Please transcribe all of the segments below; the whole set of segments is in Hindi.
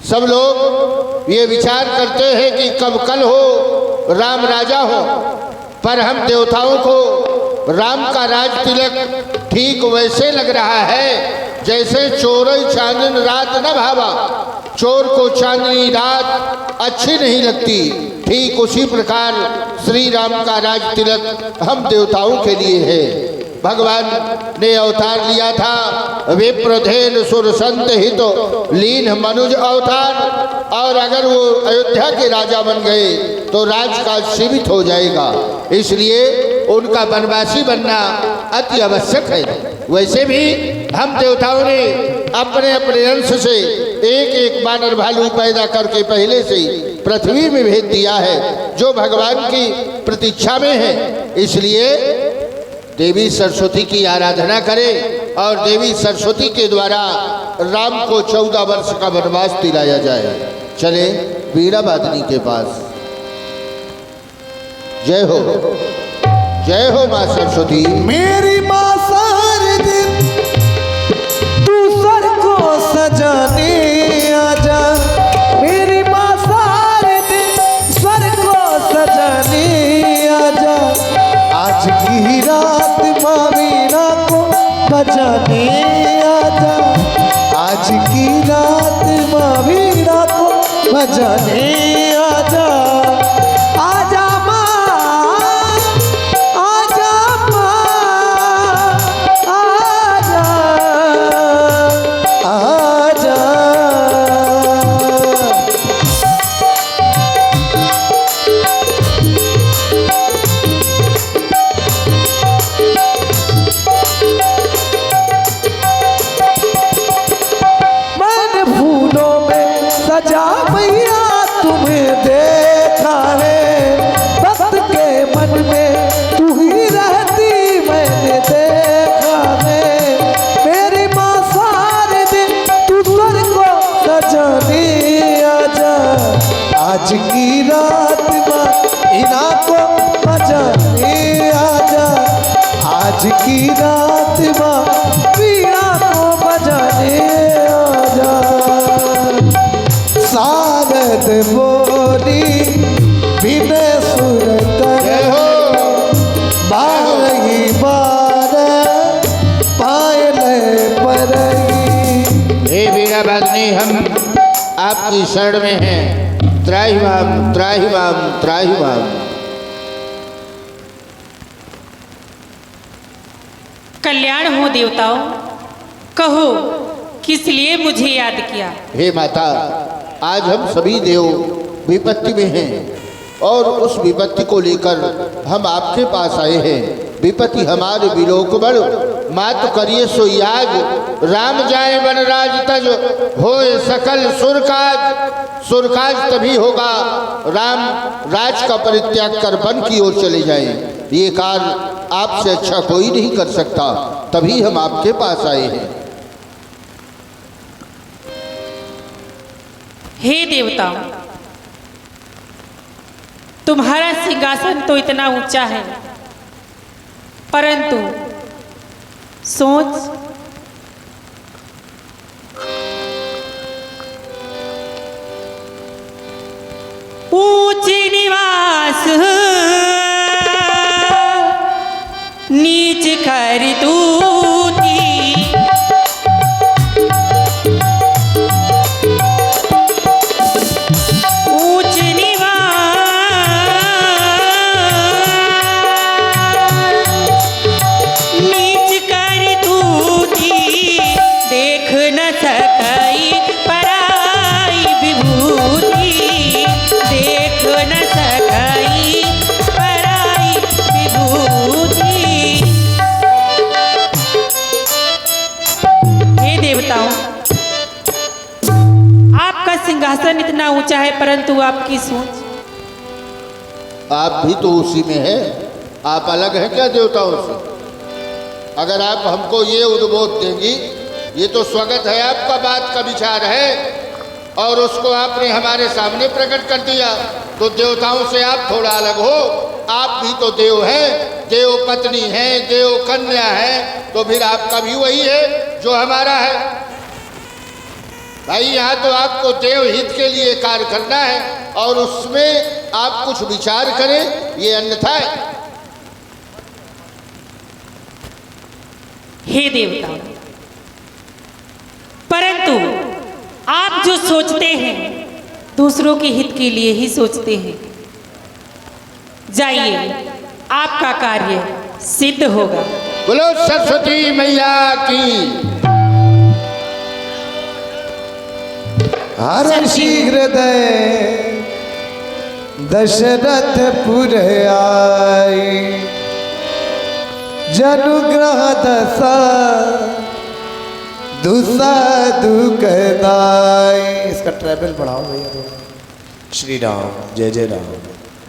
सब लोग ये विचार करते हैं कि कब कल हो राम राजा हो, पर हम देवताओं को राम का राज तिलक ठीक वैसे लग रहा है जैसे चोरई चांदनी रात न भावा। चोर को चांदनी रात अच्छी नहीं लगती, ठीक उसी प्रकार श्री राम का राज तिलक हम देवताओं के लिए है। भगवान ने अवतार लिया था विप्रधेन सुर संत हित लीन मनुज अवतार, और अगर वो अयोध्या के राजा बन गए तो राजकाज सीमित हो जाएगा, इसलिए उनका वनवासी बनना अति आवश्यक है। वैसे भी हम देवताओं ने अपने अपने अंश से एक एक वानर भालू पैदा करके पहले से पृथ्वी में भेज दिया है, जो भगवान की प्रतीक्षा में है। इसलिए देवी सरस्वती की आराधना करें और देवी सरस्वती के द्वारा राम को 14 वर्ष का वनवास दिलाया जाए। चले वीणा वादनी के पास। जय हो माँ सरस्वती। मेरी माँ सारे दिन तू सर को सजाने आजा, मेरी माँ सारे दिन सर को सजाने आजा। आज की रात माँ वीणा को बजाने आजा, आज की रात माँ वीणा को बजाने आजा। आजा माँ, आजा माँ, आजा, आजा। सजा मैया तुम्हें देखा है, भक्त के मन में तू ही रहती मैंने देखा है। मेरी माँ सारे दिन तू सर को सजाने आजा, आज की रात माँ वीणा को बजाने आजा, आज की रात माँ वीणा को बजाने आजा। सारद बोली विनय सुर करे, बारही बार पायल परई। हे वीणा वादनी, हम आपकी शरण में हैं। त्राहिमाम त्राहिमाम त्राहिमाम। कल्याण हो देवताओं, कहो किस लिए मुझे याद किया? हे माता, आज हम सभी देव विपत्ति में हैं और उस विपत्ति को लेकर हम आपके पास आए हैं। विपत्ति हमारे विलोक बढ़, मात करिए सो याग। राम जाए वनराज तज, होए सकल सुरकाज। सुरकाज तभी होगा राम राज का परित्याग कर वन की ओर चले जाएं। ये कार्य आपसे अच्छा कोई नहीं कर सकता, तभी हम आपके पास आए हैं। हे देवताओं, तुम्हारा सिंहासन तो इतना ऊंचा है, परंतु सोच ऊंच निवास नीच कर दूती। सिंहासन इतना ऊंचा है, परंतु आपकी सोच। आप भी तो उसी में है, आप अलग हैं क्या देवताओं से? अगर आप हमको ये उद्बोध देंगी, ये तो स्वागत है, आपका बात का विचार है और उसको आपने हमारे सामने प्रकट कर दिया, तो देवताओं से आप थोड़ा अलग हो। आप भी तो देव हैं, देव पत्नी हैं, देव कन्या हैं, तो फिर आपका भी वही है जो हमारा है। भाई यहाँ तो आपको देव हित के लिए कार्य करना है और उसमें आप कुछ विचार करें, ये अन्यथा है। हे देवता, परंतु आप जो सोचते हैं दूसरों के हित के लिए ही सोचते हैं। जाइए, आपका कार्य सिद्ध होगा। बोलो सरस्वती मैया की। हर्षि हृदय दशरथपुर आई, जनुग्रह दशा दुसाधु कहदाई। इसका ट्रैवल बढ़ाओ भैया। श्री राम जय जय राम,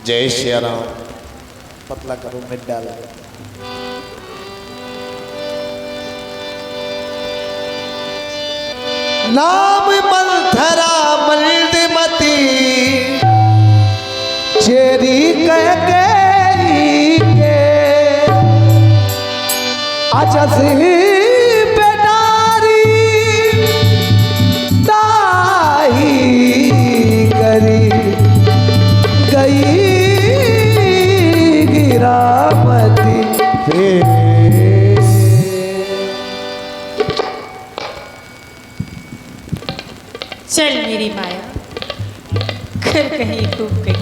जय श्री राम। पतला करो, मिट डाला। नाम मंथरा मल्दमती, चेरी कह गई के अजस बेनारी ताही करी गई गिरामती फिर। चल मेरी माया, घर कहीं डूब गई।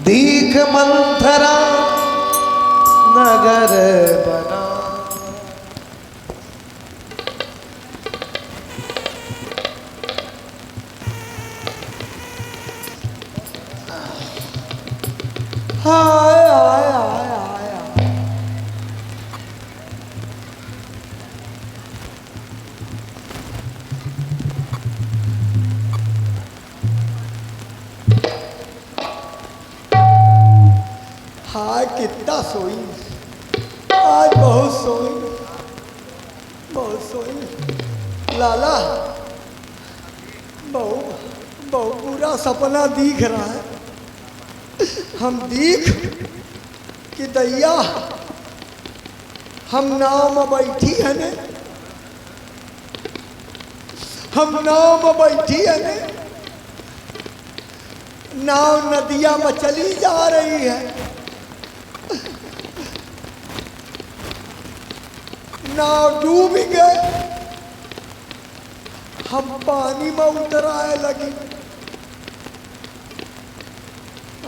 दीख मंथरा नगर बना, हाय हाय हाय हाय। हाय कितना सोई आज, बहुत सोई, बहुत सोई। लाला बहुत बहुत बुरा सपना दिख रहा है। हम दिख कि दैया हम नाव में बैठी है ने, हम नाव में बैठी है ने, नाव नदिया में चली जा रही है। नाव डूब गए, हम पानी में उतर आए लगी।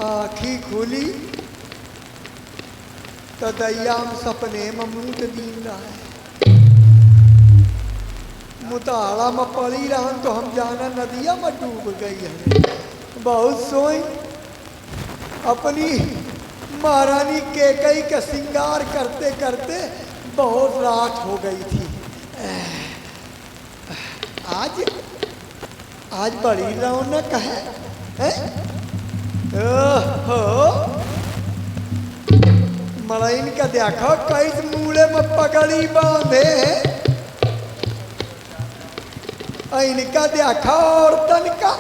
आँखी खुली तो दैयाम सपने में मूत दीन रहा है। मुताड़ा में पड़ी रहन तो हम जाना नदिया में डूब गई है। बहुत सोई अपनी महारानी कैकई का श्रृंगार करते करते बहुत रात हो गई थी। आज बड़ी रौनक है, ओहो मड़ाइन का देखो कैस मूड़े में पगड़ी बांधे, इनका देखा औरतन का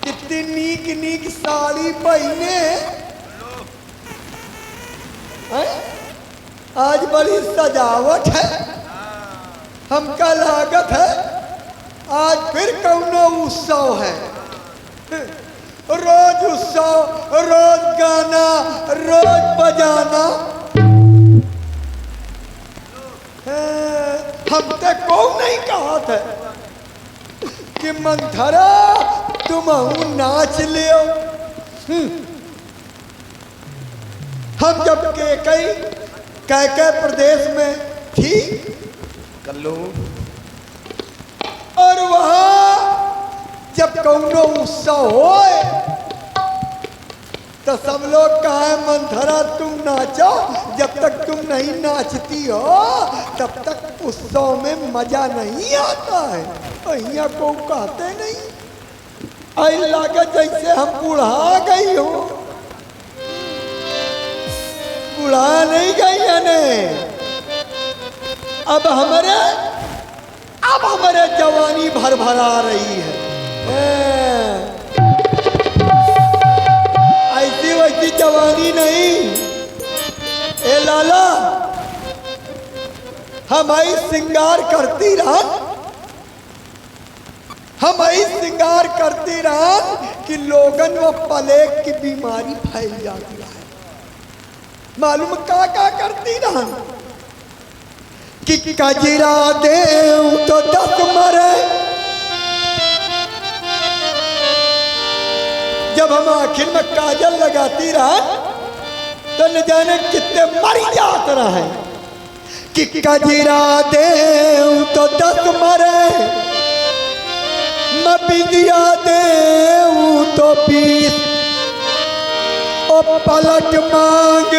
कितनी नीक नीक साड़ी पहने हैं? आज बड़ी सजावट है, हमका लागत है आज फिर कौनो उत्सव है। रोज उत्सव, रोज गाना, रोज बजाना। हम तो कौन नहीं कहा था कि मंथरा तुम नाच लियो। हम जब कैके प्रदेश में थी कल्लू, और वहां जब कौनो उत्सव होए तो सब लोग कहे मंथरा तुम नाचो, जब तक तुम नहीं नाचती हो तब तक उत्सव में मजा नहीं आता है। यहाँ को कहते नहीं, आई लगे जैसे हम बुढ़ा गई हो। बुढ़ा नहीं गई ने, अब हमारे जवानी भर भरा रही है। ऐसी वैसी जवानी नहीं। ए लाला, हम आई श्रृंगार करती रहा, हम आई श्रृंगार करती रहा कि लोगन वो प्लेग की बीमारी फैल जाती है। मालूम का करती रहा कि कजरा देव तो 10 मरे। जब हम आखिर में काजल लगाती रहा तो न जाने कितने मर जाते रहे कि कजरा देव तो 10 मरे, बिदिया देव तो 20, ओ पलट मांग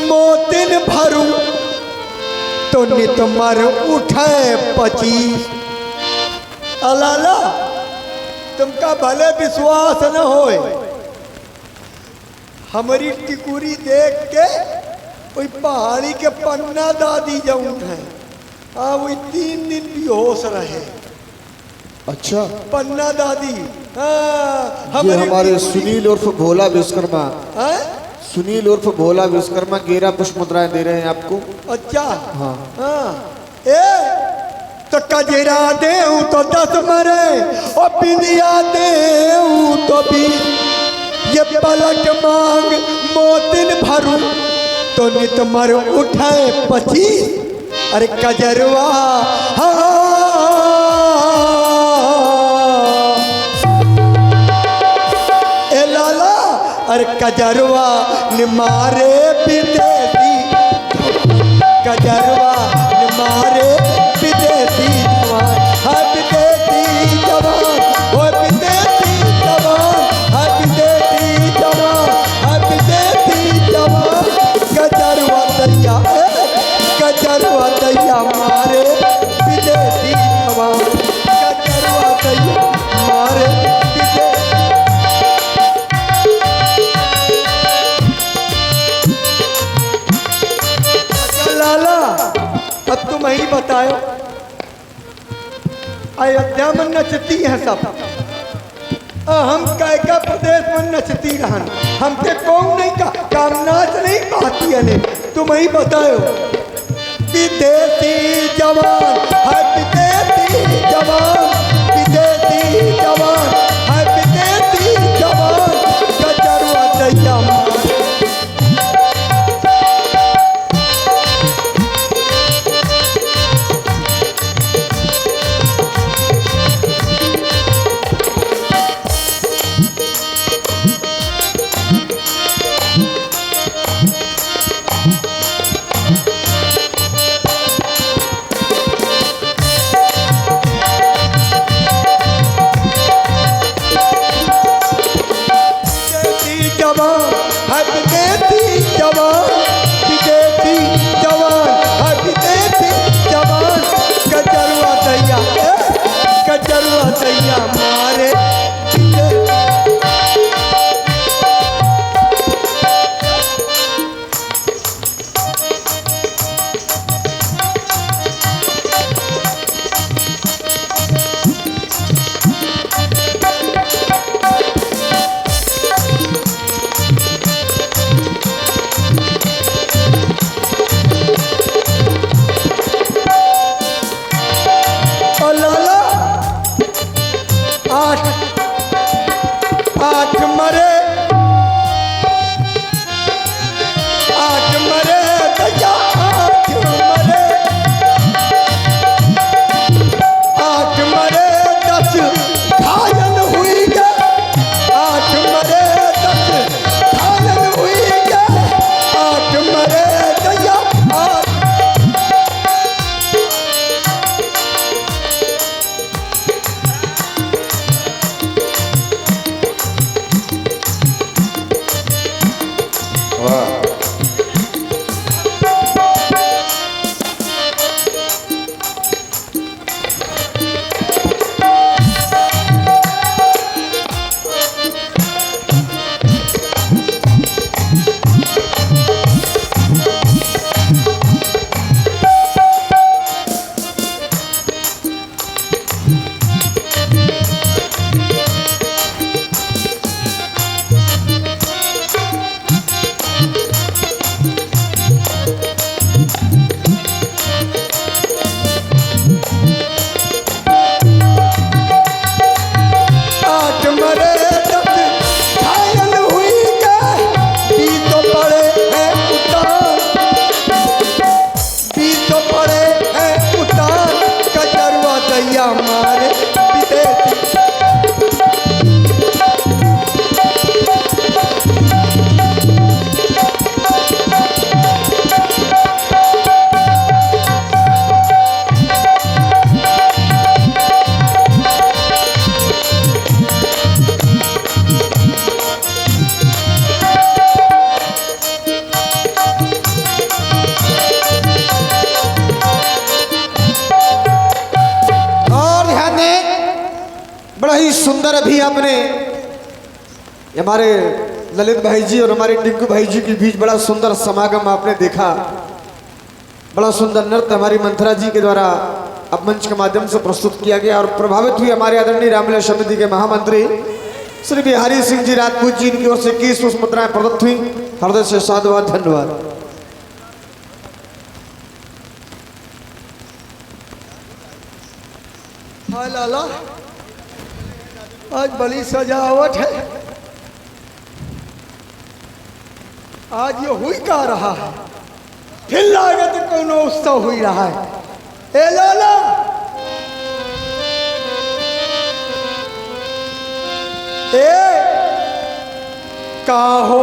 मोतिन भरू तो नित मर उठे 25। अलाला तुमका भले विश्वास न होए, हमारी टिकुरी देख के वही पहाड़ी के पन्ना दादी जऊन है, वही 3 दिन बेहोश रहे। अच्छा, पन्ना दादी। ये हमारे सुनील उर्फ भोला विश्वकर्मा, सुनील उर्फ भोला विश्वकर्मा 11 पुष्प मुद्राएं दे रहे हैं आपको। अच्छा, हाँ, तो कजरा देव तो 10 मरे, और बिंदिया देव तो 20, ये पलट मांग मोतिन भरू तो नित मर उठे 25। अरे कजरवा ए लाला, अरे कजरवा निमारे विदेशी, कजरवा निमारे विदेशी जवान, हर विदेशी जवान, वो विदेशी जवान, हर विदेशी जवान, हर विदेशी जवान। कजरवा दैया, कजरवा दैया मारे विदेशी जवान, कजरवा दैया मारे विदेशी। लाला अब तुम ही बताओ, अयोध्या में नचती हैं सब, हम कैका प्रदेश में नचती रहन, हमके कौन नहीं का काम नाच नहीं पाती है। तुम ही बताओ, विदेशी जवान है, विदेशी जवान, विदेशी जवान है, विदेशी जवान। कजरवा दैया जवान है विदेशी जवान, विदेशी जवान है विदेशी जवान। कचरुआ दैया कचरुआ दैया मारे सुंदर अभी आपने हमारे ललित भाई जी और हमारे टिंकू भाई जी के बीच बड़ा सुंदर समागम आपने देखा। बड़ा सुंदर नृत्य हमारी मंथरा जी के द्वारा अब मंच के माध्यम से प्रस्तुत किया गया और प्रभावित हुई हमारे आदरणीय रामलीला समिति के महामंत्री श्री बिहारी सिंह जी राजपूत जी, इनकी ओर से 21 पुष्प मुद्राएं प्रदत्त हुई। हृदय से साधुवाद, धन्यवाद। हाय लाला, आज बड़ी सजावट है। आज ये हुई का रहा है, फिर लागत कोनो उत्सव हुई रहा है। ए लाला, ए का हो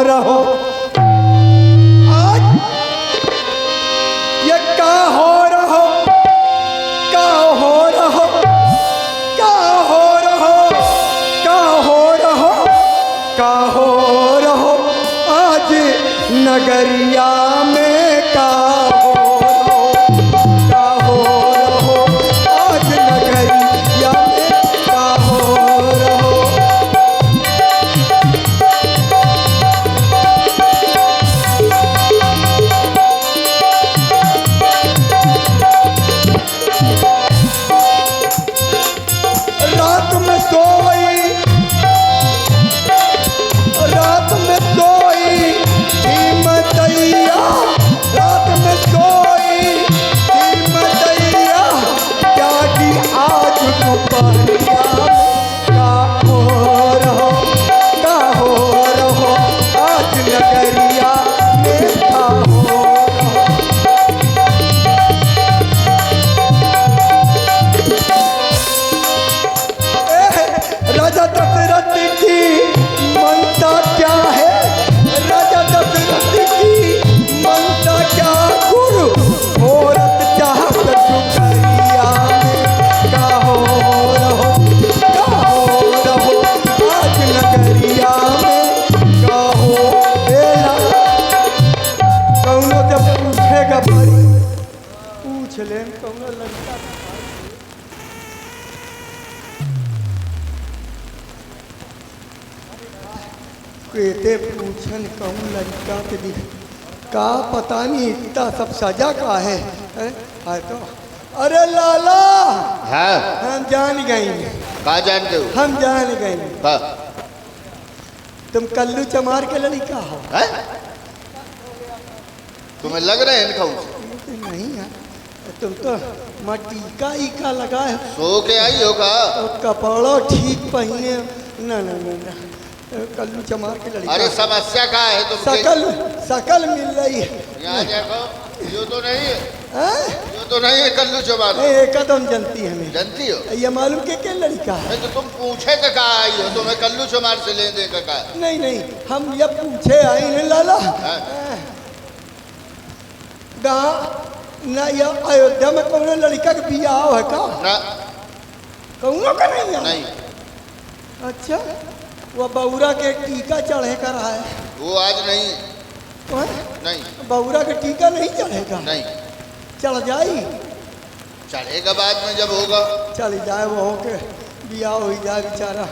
रहो आज, ये का हो रहो, का हो रहो, का हो रहो, का हो रहो, का हो रहो आज नगरिया में, का हो रहो, का हो रहो आज नगरिया में, का हो रहो। रात में सोई, रात में सोई हिम्मतैया, रात में सोई कहते पूछन कहूँ लड़का के दिख का पता नहीं इतना सब सजा का है हाँ तो अरे लाला हाँ हम जान गए कहा जानते हो? हम जान गए हाँ तुम कल्लू चमार के लड़का हो हैं? तुम्हें लग रहे हैं इनका उसे? नहीं है तुम तो माँ टीका ईका लगाए सो के आई होगा। तो कपड़ो ठीक पहने ना ना ना ना कल्लू चमार के लड़का अरे समस्या क्या है तुमसे? शकल मिल रही है यहाँ देखो यो तो नहीं है, हाँ? यो तो नहीं है कल्लू चमार। एकदम जनती है हमें जानती हो? ये मालूम के लड़का है नहीं तो तुम पूछे का कहा आई हो? तुम्हें कल्लू चमार से ले दे का कहा? नहीं नहीं हम ये पूछे आई न लाला हाँ। गाँव ना ये अयोध्या में कौन लड़का का बियाह है का ना कौनो का नहीं है नहीं, अच्छा वो बौरा के टीका चढ़े कर है वो आज नहीं, कौन? नहीं बौरा के टीका नहीं चढ़ेगा नहीं, चढ़ जाई चढ़ेगा बाद में जब होगा। चल जाए वो के बियाह हो जाए बेचारा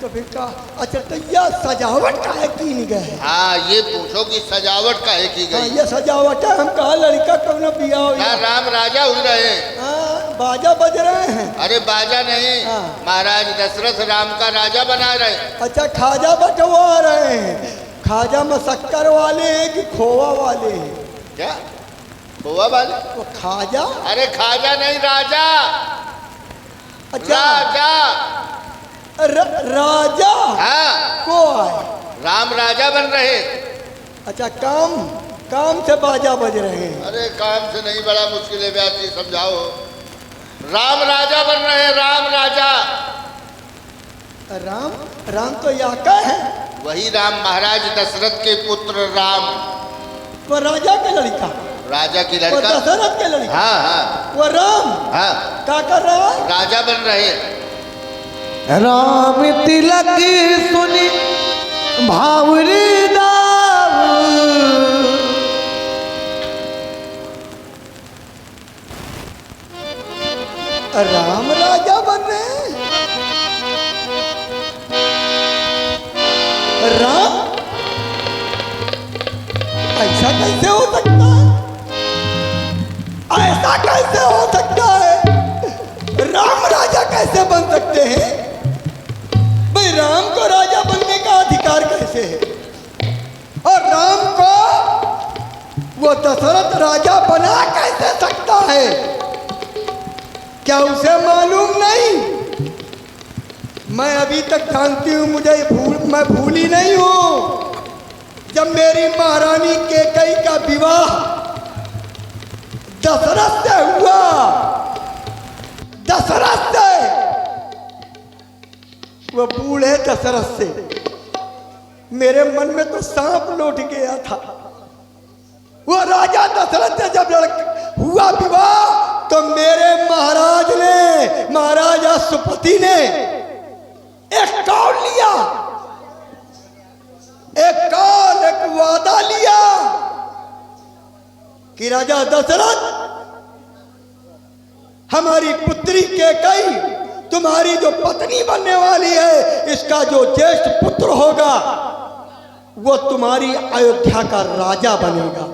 कभी का अच्छा तो यह सजावट का है की नहीं गए हाँ ये पूछो कि सजावट का है की हाँ गई? ये सजावट है हम कहा लड़का कौन बियाह हो क्या राम राजा हुए रहे? हाँ बाजा बज रहे हैं अरे बाजा नहीं, हाँ। महाराज दशरथ राम का राजा बना रहे। अच्छा खाजा बंटवा रहे हैं खाजा में शक्कर वाले हैं कि खोवा वाले हैं क्या खोआ वाले? वो खाजा अरे खाजा नहीं राजा, अच्छा राजा। राजा हाँ को आए राम राजा बन रहे। अच्छा काम से बाजा बज रहे हैं अरे काम से नहीं, बड़ा मुश्किल है व्यास जी समझाओ। राम राजा बन रहे हैं, राम राजा। राम तो यहाँ का है वही राम, महाराज दशरथ के पुत्र राम। वो राजा के लड़का राजा की वो लड़का। दशरथ के लड़का हाँ हाँ वो राम हाँ क्या कर रहा है राजा बन रहे। राम तिलक सुनी भावरी दाव राम राजा बन रहे हैं राम ऐसा कैसे हो सकता है ऐसा कैसे हो सकता है राम राजा कैसे बन सकते हैं भाई राम को राजा बनने का अधिकार कैसे है और राम को वो दशरथ राजा बना कैसे सकता है क्या उसे मालूम नहीं मैं अभी तक जानती हूँ मैं भूली नहीं हूँ जब मेरी महारानी कैकेयी का विवाह दशरथ से हुआ दशरथ से वो बूढ़े दशरथ से मेरे मन में तो सांप लौट गया था वो राजा दशरथ से जब हुआ विवाह तो मेरे महाराज ने महाराजा सुपति ने एक कौल लिया एक वादा लिया कि राजा दशरथ हमारी पुत्री कैकेयी तुम्हारी जो पत्नी बनने वाली है इसका जो ज्येष्ठ पुत्र होगा वो तुम्हारी अयोध्या का राजा बनेगा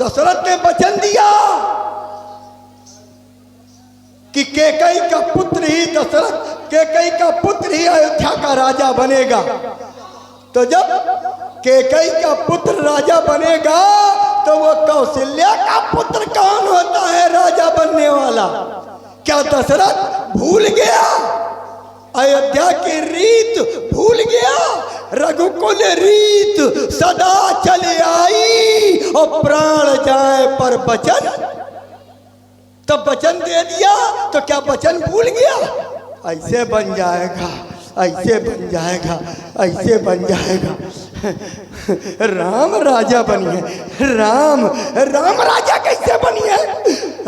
दशरथ ने वचन दिया कि कैकेयी का पुत्र ही दशरथ कैकेयी का पुत्र ही अयोध्या का राजा बनेगा तो जब कैकेयी का पुत्र राजा बनेगा तो वो कौशल्या का पुत्र कौन होता है राजा बनने वाला क्या दशरथ भूल गया अयोध्या की रीत भूल गया रघुकुल रीत सदा चले आई और प्राण जाए पर वचन तब वचन दे दिया तो क्या वचन भूल गया ऐसे बन जाएगा ऐसे बन जाएगा ऐसे बन जाएगा राम राजा बनिए राम राजा कैसे बनिए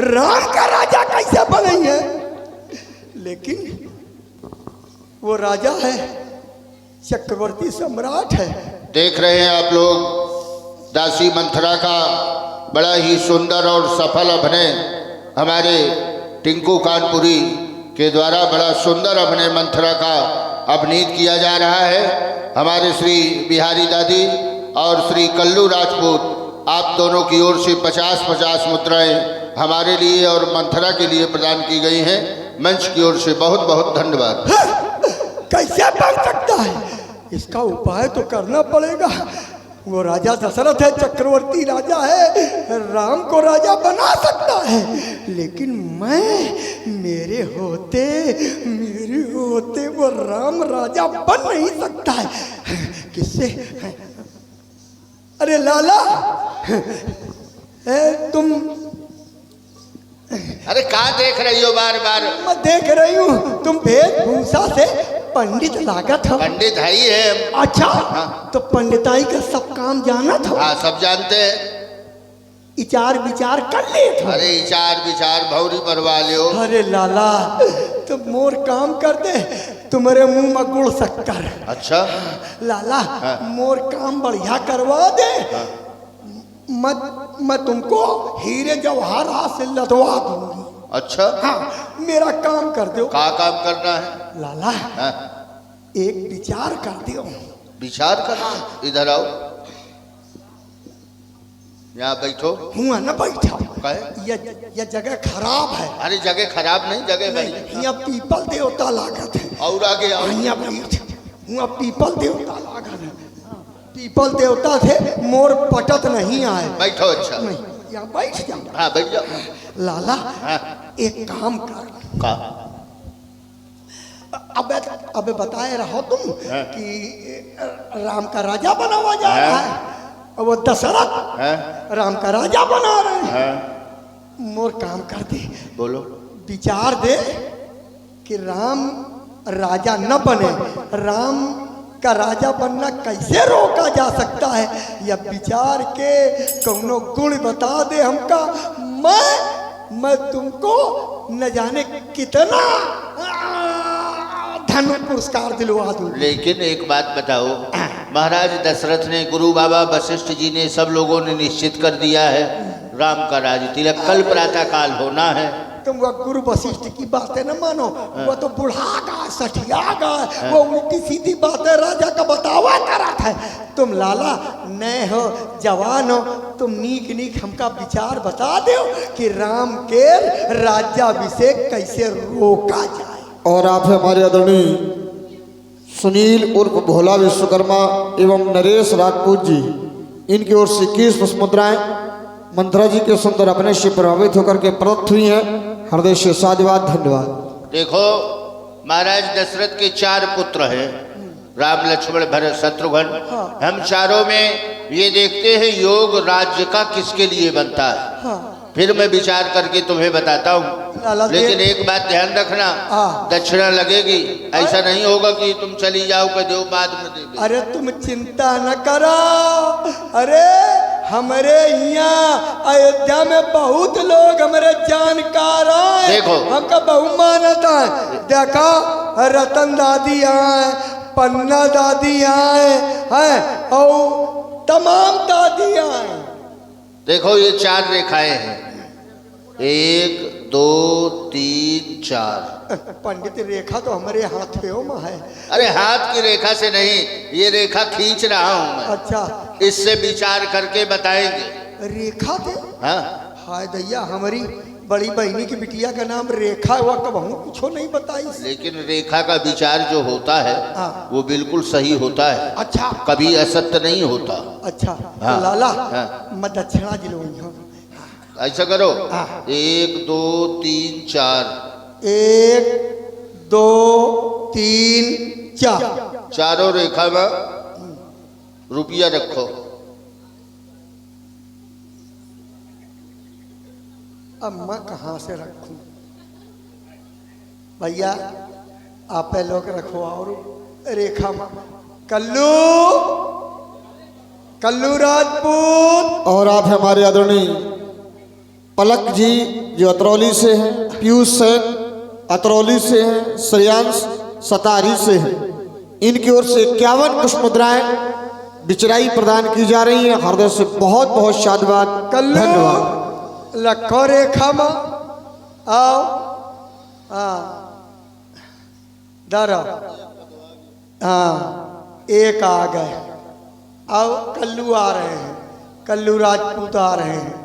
राम का राजा कैसे बनेंगे लेकिन वो राजा है चक्रवर्ती सम्राट है देख रहे हैं आप लोग दासी मंथरा का बड़ा ही सुंदर और सफल अभिनय हमारे टिंकू कानपुरी के द्वारा बड़ा सुंदर अभिनय मंथरा का अभिनीत किया जा रहा है। हमारे श्री बिहारी दादी और श्री कल्लू राजपूत आप दोनों की ओर से 50-50 मुद्राएं हमारे लिए और मंथरा के लिए प्रदान की गई हैं। मंच की ओर से बहुत बहुत धन्यवाद। कैसे बन सकता है? इसका उपाय तो करना पड़ेगा। वो राजा दशरथ है, चक्रवर्ती राजा है, राम को राजा बना सकता है, लेकिन मेरे होते वो राम राजा बन नहीं सकता है। किससे? अरे लाला, तुम अरे कहाँ देख रही हो बार बार? मैं देख रही हूँ, तुम वेशभूषा से पंडित लागत हो। पंडित है ही है। अच्छा, हाँ। तो पंडिताई का सब काम जाना था? हाँ, सब जानते हैं। विचार विचार कर ले था। अरे विचार विचार भौरी परवा लियो। अरे लाला, तुम मोर काम कर दे, तुम्हारे मुंह में गुड़ शक्कर। अच्छा लाला, हाँ। मोर काम बढ़िया करवा दे। हाँ। मैं तुमको हीरे जवाहरात से लदवा दूंगी। अच्छा हाँ, मेरा काम कर दो। क्या काम करना है? लाला, हाँ। एक विचार कर दियो। विचार करना? इधर आओ, यहाँ बैठो। हुआ न बैठा। कहे? ये जगह खराब है। अरे जगह खराब नहीं, जगह भाई यहाँ पीपल देवता लागत है। और आगे आओ। यहाँ बैठ, हुआ पीपल देवता लागत है। पीपल देवता से मोर पटत नहीं आए। बैठो। अच्छा नहीं, यहाँ बैठ जाओ। हाँ बैठ जाओ। लाला, हाँ। एक काम कर। का? अबे बताए रहो तुम हाँ। कि राम का राजा बना हुआ जा रहा है, और वो दशरथ हाँ। राम का राजा बना रहे हैं। हाँ। मोर काम कर दे, बोलो। विचार दे कि राम राजा न बने, राम का राजा बनना कैसे रोका जा सकता है, या विचार के कौनो गुण बता दे हमका। मैं तुमको न जाने कितना धन पुरस्कार दिलवा दूं। लेकिन एक बात बताओ, महाराज दशरथ ने, गुरु बाबा वशिष्ठ जी ने, सब लोगों ने निश्चित कर दिया है राम का राज तिलक कल प्रातः काल होना है। तुम वह गुरु वशिष्ठ की बातें न मानो, वह तो बुढ़ा गा सठिया गा, वो उल्टी सीधी बातें राजा का बतावा करा था। तुम लाला नए हो, जवान हो, तुम नीक नीक हमका विचार बता दो कि राम के राज्याभिषेक कैसे रोका जाए। और आप हमारे आदरणीय सुनील उर्फ भोला विश्वकर्मा एवं नरेश राजपूत जी, इनकी ओर से 21 मुद्राएं मंथरा जी के सुंदर अपने से प्रभावित होकर के प्रदत्त हुई हैं। हृदय से साधुवाद, धन्यवाद। देखो, महाराज दशरथ के 4 पुत्र हैं, राम लक्ष्मण भरत शत्रुघ्न। हम चारों में ये देखते हैं योग राज्य का किसके लिए बनता है। फिर मैं विचार करके तुम्हें बताता हूँ। लेकिन एक बात ध्यान रखना, दक्षिणा लगेगी। ऐसा नहीं होगा कि तुम चली जाओ कि दो बाद में दे दे। अरे तुम चिंता न करो। अरे हमारे यहाँ अयोध्या में बहुत लोग हमारे जानकार हैं, देखो हमका बहुमानत है। देखो, रतन दादी आए, पन्ना दादी आए हैं, और तमाम दादी आए। देखो, ये 4 रेखाएं हैं, 1 2 3 4। पंडित, रेखा तो हमारे हाथों में है। अरे हाथ की रेखा से नहीं, ये रेखा खींच रहा हूँ मैं। अच्छा, इससे विचार करके बताएंगे। रेखा थे? हाँ। हाय दैया, हमारी बड़ी बहनी की बिटिया का नाम रेखा हुआ, कब हम कुछ नहीं बताई। लेकिन रेखा का विचार जो होता है वो बिल्कुल सही होता है। अच्छा, कभी असत्य नहीं होता। अच्छा। हाँ। तो लाला, हाँ। मैं दक्षिणा दिलवाई हूँ। ऐसा करो, हाँ। 1 2 3 4। 1 2 3 4। चारों रेखा में रुपया रखो। अब मैं कहाँ से रखूं? भैया आप लोग रखो। और रेखा में कल्लू राजपूत। और आप हमारे आदरणीय पलक जी जो अतरौली से हैं, पीयूष सेन अतरौली से हैं, श्रेयांश सतारी से हैं, इनकी ओर से 51 पुष्प मुद्राएं बिचराई प्रदान की जा रही हैं। हृदय से बहुत बहुत साधुवाद, धन्यवाद। लखो रेखा में आओ। दर हाँ एक आ गए, अब कल्लू आ रहे हैं, कल्लू राजपूत आ रहे हैं।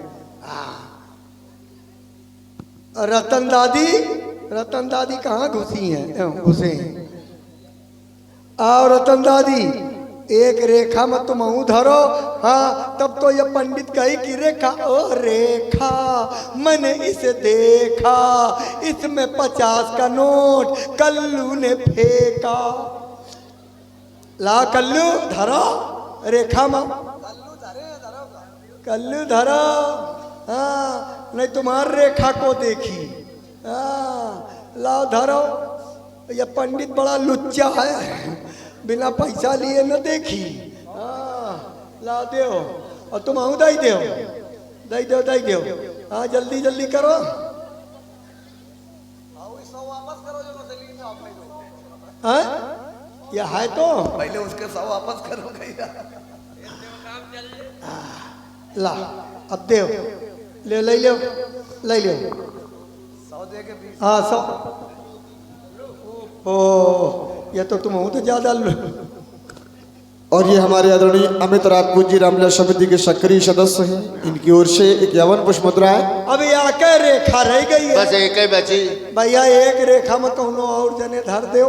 रतन दादी कहाँ घुसी हैं? घुसे हैं। आओ रतन दादी, एक रेखा में तुम धरो। हाँ तब तो ये पंडित कही कि रेखा, ओ रेखा मैंने इसे देखा, इसमें 50 का नोट कल्लू ने फेंका। ला कल्लू धरो रेखा में, कल्लू धरो। हाँ नहीं तुम्हारी रेखा को देखी। हाँ लाओ धरो। ये पंडित बड़ा लुच्चा है, बिना पैसा लिए न देखी। हाँ ला दो, और तुम आऊँ दई दो। हाँ जल्दी जल्दी करो। हाँ ये है तो पहले उसके 100 वापस करो। ला अब दे ले ले लो 100 दे के 20। हाँ 100। ओ ये तो तुम तो ज्यादा और ये हमारे आदरणीय अमित राजपूत जी रामलीला समिति के सक्रिय सदस्य हैं। इनकी ओर से एक 51 पुष्प मुद्रा है। अब आके रेखा रह गई है, बस एक ही बची। भैया एक रेखा में कौनो और जने धर दो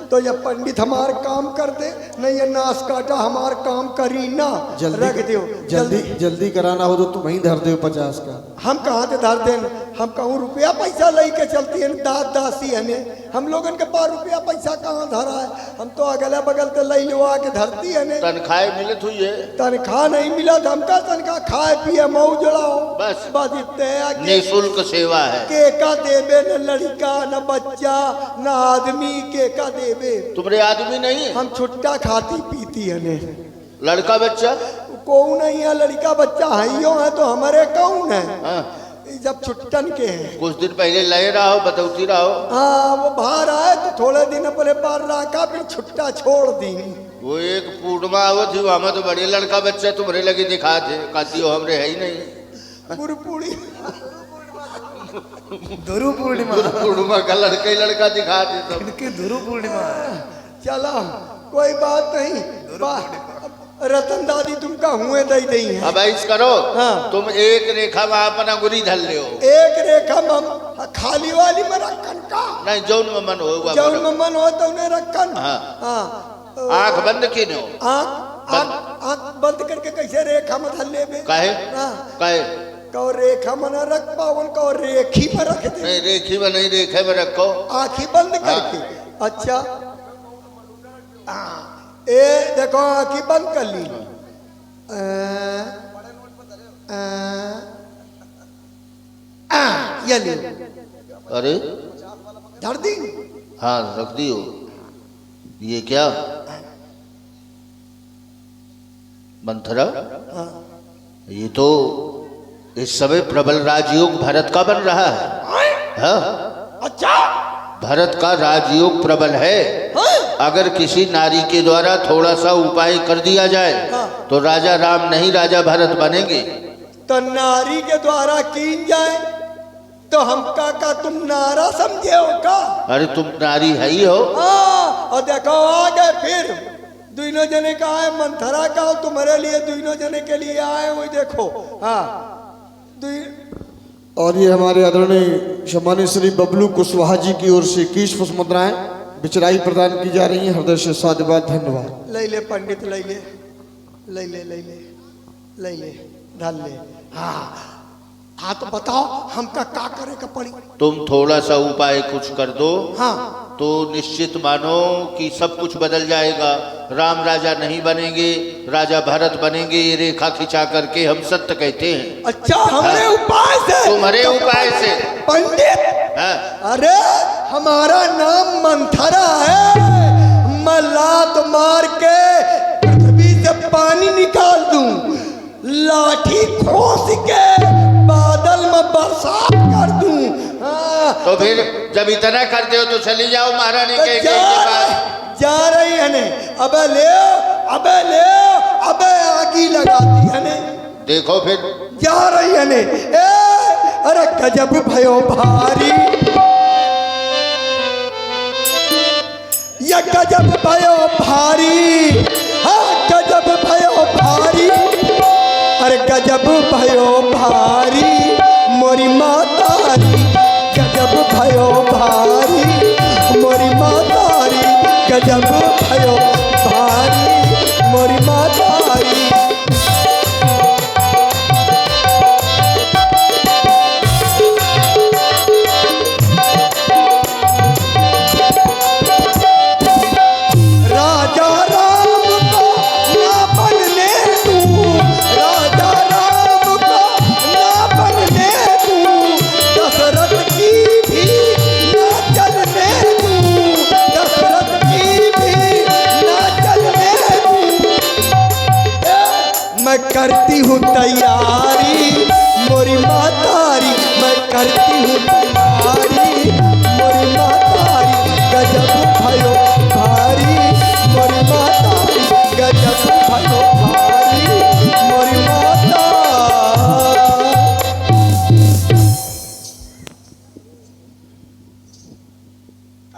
तो ये पंडित हमार काम कर दे, नहीं ये नाश काटा हमार काम करी ना। रख दो जल्दी कराना हो तो तुम ही धर दो 50 का। हम कहाँ से धर दें? हम कहूँ रुपया पैसा ले के चलती है, दास दासी है। हम लोगन के पास रुपया पैसा कहाँ धरा है? हम तो अगले बगल से ले लो आके धरती है। तनख्वाह मिलत हुई है? तनख्वाह नहीं मिला, हमका तनख्वाह खाए पिए मऊ जड़ाओ बस इतने निःशुल्क सेवा है। केका देवे न लड़का न बच्चा न आदमी, केका देवे। तुम्हारे आदमी नहीं? हम छुट्टा खाती पीती है ने। लड़का बच्चा कौन है? यहाँ लड़का बच्चा है तो हमारे कौन है? हाँ। जब छुट्टन के हैं। कुछ दिन पहले ले रहा हो, बतौती रहा हो। हाँ वो बाहर आए तो थोड़े दिन अपने पार रखा, फिर छुट्टा छोड़ दी। वो एक पूर्णिमा आवत थी, वहां तो बड़े लड़का बच्चा तुम्हारे लगे दिखा थे, कहती हो हमरे है ही नहीं। गुरुपूर्णी धुरु पूर्णिमा, पूर्णिमा का लड़का दिखा दे तो। इनकी धुरु पूर्णिमा। चलो कोई बात नहीं। रतन दादी तुमका हुए दई है। अब ऐसा करो, हाँ। तुम एक रेखा में अपना अंगुरी धर ले। एक रेखा में खाली वाली में रखन का नहीं, जौन में मन हो जौन में मन हो तो उन्हें रखन। हाँ। हाँ आंख बंद की नो। आंख बंद करके कैसे रेखा में धर ले? काहे? काहे? कहो रेखा में न रख पावन, कहो रेखी में रख दे। नहीं रेखी में नहीं, रेखे में रखो। आंखी बंद करके। अच्छा ए देखो आंखी बंद कर ली। ये ले। अरे धर दी। हाँ रख दियो। ये क्या मंथरा? ये तो इस समय प्रबल राजयोग भरत का बन रहा है। हाँ? अच्छा भरत का राजयोग प्रबल है। अगर किसी नारी के द्वारा थोड़ा सा उपाय कर दिया जाए तो राजा राम नहीं राजा भरत बनेंगे। तो नारी के द्वारा कीन जाए तो हम का तुम नारा समझे हो का? अरे तुम नारी है ही हो। और देखो आ गए फिर दोनों जने का आए, मंथरा का तुम्हारे लिए दोनों जने के लिए आए। वही देखो। हाँ और ये हमारे आदरणीय सम्मानित श्री बबलू कुशवाहा जी की ओर से 21 पुष्प मुद्राएं बिचराई प्रदान की जा रही हैं। हृदय से साधुवाद, धन्यवाद। ले ले पंडित, ले ले ले ले ले ले ले ले धर ले। हाँ हाँ तो बताओ हमका का करे का पड़ी? तुम थोड़ा सा उपाय कुछ कर दो। हाँ तो निश्चित मानो कि सब कुछ बदल जाएगा। राम राजा नहीं बनेंगे, राजा भरत बनेंगे। ये रेखा खिंचा करके हम सत्य कहते हैं। अच्छा हमारे उपाय से? तुम्हारे उपाय से पंडित। हाँ? अरे हमारा नाम मंथरा है। मैं लात मार के पृथ्वी से पानी निकाल दूं, लाठी खोस के बादल में बरसात कर दूं। हाँ, तो फिर जब इतना करते हो तो चली जाओ महारानी के पास। जा रही है ने। अबे ले, अबे ले, अबे आगी लगाती है ने। देखो फिर जा रही है ने। अरे गजब भयो भारी गजब भयो भारी, हाँ गजब भयो भारी, अरे गजब भयो भारी मोरी मातारी, गजब भयो भारी मोरी मातारी, गजब भयो भारी मोरी मातारी। राजा राम का ना बनने दूं, राजा राम का ना बनने दूं, दशरथ की भी ना चलने दूं, दशरथ की भी ना चलने दूं। मैं करती हूँ तैयारी मोरी मातारी, मैं करती हूँ तैयारी मोरी मातारी, गजब भयो भारी मोरी मातारी, गजब भयो भारी।